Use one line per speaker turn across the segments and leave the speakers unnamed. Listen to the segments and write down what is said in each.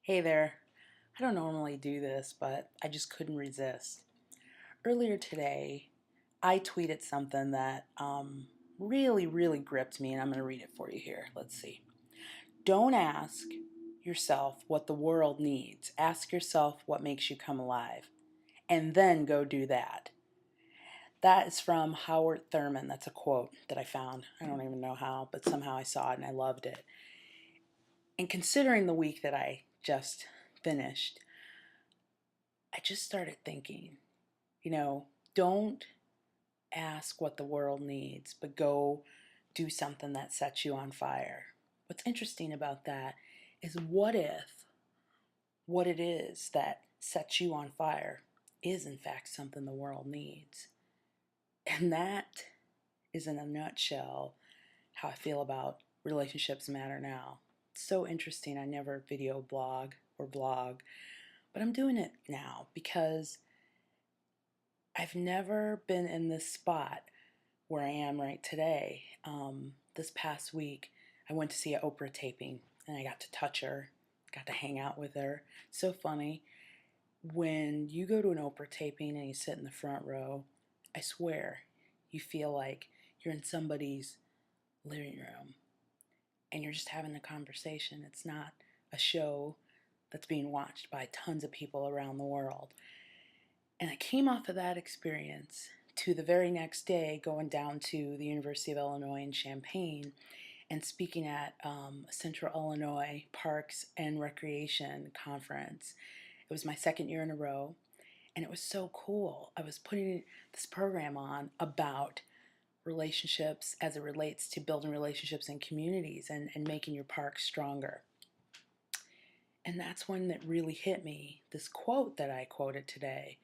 Hey there. I don't normally do this, but I just couldn't resist. Earlier today, I tweeted something that really gripped me, and I'm going to read it for you here. Let's see. Don't ask yourself what the world needs. Ask yourself what makes you come alive, and then go do that. That is from Howard Thurman. That's a quote that I found. I don't even know how, but somehow I saw it and I loved it. And considering the week that I just finished, I just started thinking, don't ask what the world needs, but go do something that sets you on fire. What's interesting about that is what if what it is that sets you on fire is in fact something the world needs? And that is in a nutshell how I feel about relationships matter now. It's so interesting. I never video blog or blog, but I'm doing it now because I've never been in this spot where I am right today. This past week, I went to see an Oprah taping and I got to touch her, got to hang out with her. So funny. When you go to an Oprah taping and you sit in the front row, I swear you feel like you're in somebody's living room and you're just having a conversation. It's not a show that's being watched by tons of people around the world. And I came off of that experience to the very next day going down to the University of Illinois in Champaign and speaking at a Central Illinois Parks and Recreation Conference. It was my second year in a row, and it was so cool. I was putting this program on about relationships as it relates to building relationships in communities and making your parks stronger. And that's when it really hit me, this quote that I quoted today.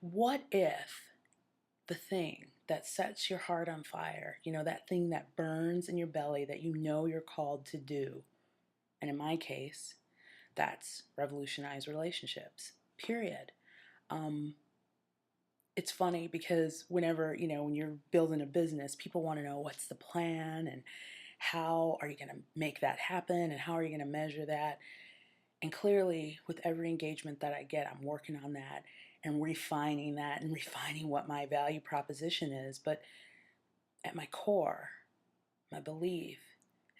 What if the thing that sets your heart on fire, that thing that burns in your belly that you're called to do, and in my case, that's revolutionize relationships, period. It's funny because whenever, when you're building a business, people want to know what's the plan and how are you going to make that happen and how are you going to measure that. And clearly, with every engagement that I get, I'm working on that and refining that and refining what my value proposition is. But at my core, my belief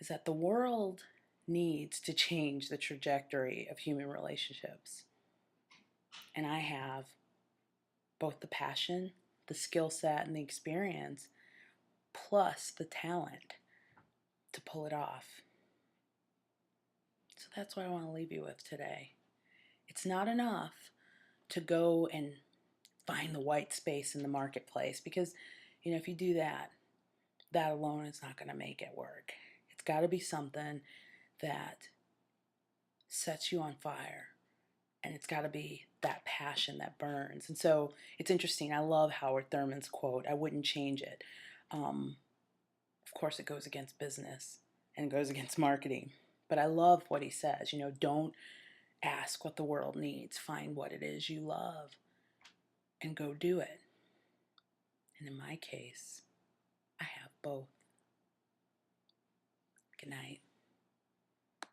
is that the world needs to change the trajectory of human relationships. And I have both the passion, the skill set, and the experience, plus the talent to pull it off. So that's what I want to leave you with today. It's not enough to go and find the white space in the marketplace because, if you do that, that alone is not going to make it work. It's got to be something that sets you on fire, and it's got to be that passion that burns. And so it's interesting. I love Howard Thurman's quote. I wouldn't change it. Of course, it goes against business and it goes against marketing. But I love what he says. Don't ask what the world needs. Find what it is you love and go do it. And in my case, I have both. Good night.